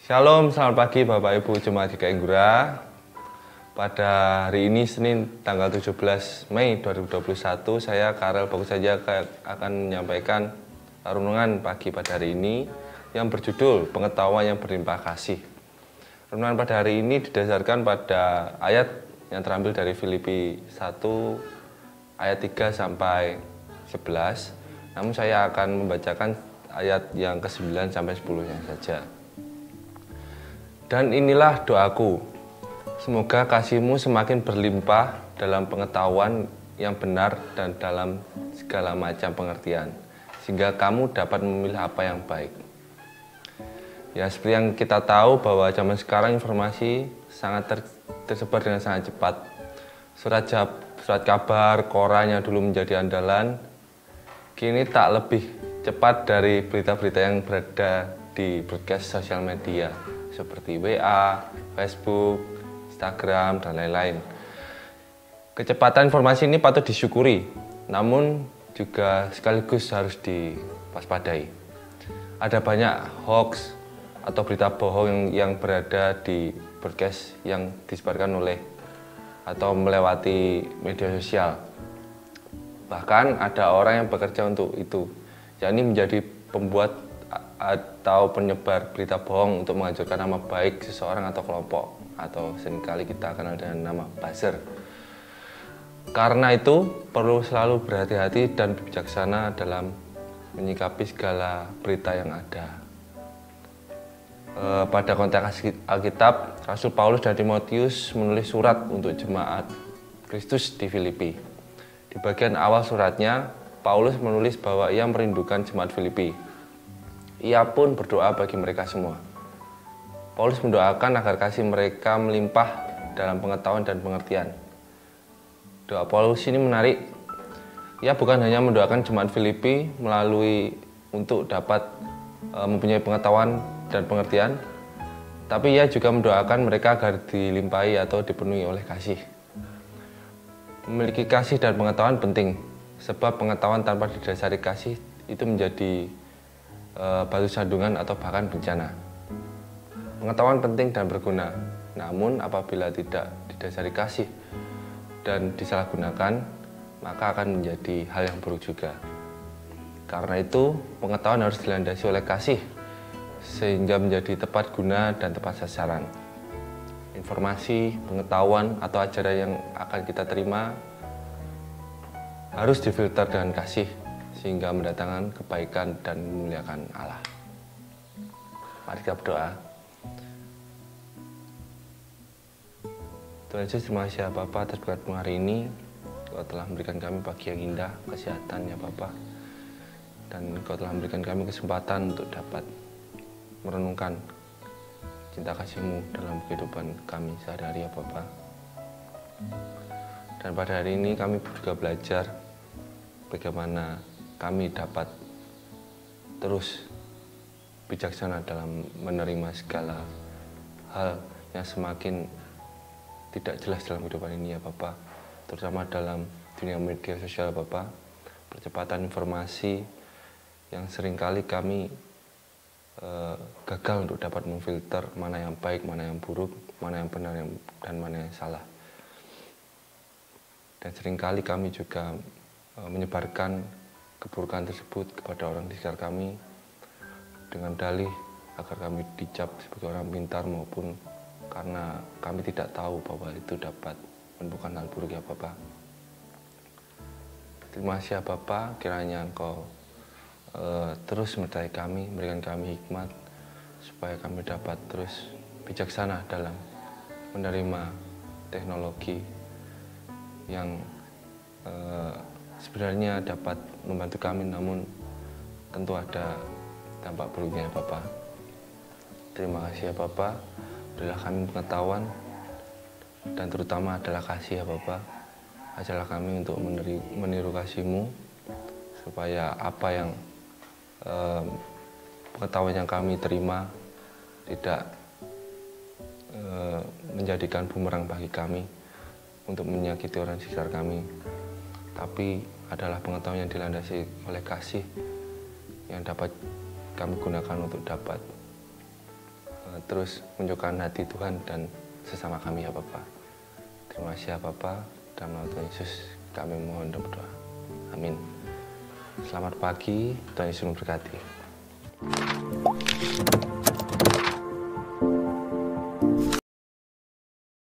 Shalom, selamat pagi Bapak Ibu Jemaat GKI Nggura. Pada hari ini Senin tanggal 17 Mei 2021, saya Karel Bagus saja akan menyampaikan renungan pagi pada hari ini yang berjudul Pengetahuan yang Berlimpah Kasih. Renungan pada hari ini didasarkan pada ayat yang terambil dari Filipi 1 ayat 3 sampai 11. Namun saya akan membacakan ayat yang ke-9 sampai 10-nya saja. Dan inilah doaku, semoga kasihmu semakin berlimpah dalam pengetahuan yang benar dan dalam segala macam pengertian, sehingga kamu dapat memilih apa yang baik. Ya, seperti yang kita tahu bahwa zaman sekarang informasi sangat tersebar dengan sangat cepat. Surat kabar, koran yang dulu menjadi andalan, kini tak lebih cepat dari berita-berita yang berada di broadcast sosial media seperti WA, Facebook, Instagram, dan lain-lain. Kecepatan informasi ini patut disyukuri, namun juga sekaligus harus diwaspadai. Ada banyak hoax atau berita bohong yang berada di broadcast yang disebarkan oleh atau melewati media sosial. Bahkan ada orang yang bekerja untuk itu, yakni menjadi pembuat atau penyebar berita bohong untuk menghancurkan nama baik seseorang atau kelompok, atau seringkali kita kenal dengan nama buzzer. Karena itu perlu selalu berhati-hati dan bijaksana dalam menyikapi segala berita yang ada. Pada konteks Alkitab, Rasul Paulus dan Timotius menulis surat untuk jemaat Kristus di Filipi. Di bagian awal suratnya, Paulus menulis bahwa ia merindukan jemaat Filipi. Ia pun berdoa bagi mereka semua. Paulus mendoakan agar kasih mereka melimpah dalam pengetahuan dan pengertian. Doa Paulus ini menarik. Ia bukan hanya mendoakan jemaat Filipi melalui untuk dapat mempunyai pengetahuan dan pengertian, tapi ia juga mendoakan mereka agar dilimpahi atau dipenuhi oleh kasih. Memiliki kasih dan pengetahuan penting, sebab pengetahuan tanpa didasari kasih itu menjadi batu sandungan atau bahkan bencana. Pengetahuan penting dan berguna, namun apabila tidak didasari kasih dan disalahgunakan, maka akan menjadi hal yang buruk juga. Karena itu, pengetahuan harus dilandasi oleh kasih, sehingga menjadi tepat guna dan tepat sasaran. Informasi, pengetahuan, atau ajaran yang akan kita terima harus difilter dengan kasih, sehingga mendatangkan kebaikan dan memuliakan Allah. Mari kita berdoa. Tuhan Yesus, terima kasih ya Bapa atas berkat hari ini. Kau telah memberikan kami pagi yang indah, kesehatan ya Bapa. Dan Kau telah memberikan kami kesempatan untuk dapat merenungkan cinta kasih-Mu dalam kehidupan kami sehari-hari ya Bapa. Dan pada hari ini kami juga belajar bagaimana kami dapat terus bijaksana dalam menerima segala hal yang semakin tidak jelas dalam kehidupan ini ya Bapak, terutama dalam dunia media sosial Bapak, percepatan informasi yang seringkali kami gagal untuk dapat memfilter mana yang baik, mana yang buruk, mana yang benar dan mana yang salah. Dan seringkali kami juga menyebarkan keburukan tersebut kepada orang di sekitar kami dengan dalih agar kami dicap sebagai orang pintar, maupun karena kami tidak tahu bahwa itu dapat menimbulkan hal buruk ya Bapak. Terima kasih ya Bapak, kiranya Engkau terus menyertai kami, memberikan kami hikmat supaya kami dapat terus bijaksana dalam menerima teknologi yang sebenarnya dapat membantu kami, namun tentu ada dampak buruknya ya Bapak. Terima kasih ya Bapak, berilah kami pengetahuan dan terutama adalah kasih ya Bapak. Ajarlah kami untuk meniru kasih-Mu, supaya apa yang pengetahuan yang kami terima tidak menjadikan bumerang bagi kami untuk menyakiti orang sekitar kami, tapi adalah pengetahuan yang dilandasi oleh kasih yang dapat kami gunakan untuk dapat terus menunjukkan hati Tuhan dan sesama kami ya Bapak. Terima kasih ya Bapak, dalam nama Tuhan Yesus kami mohon dan berdoa. Amin. Selamat pagi, Tuhan Yesus memberkati.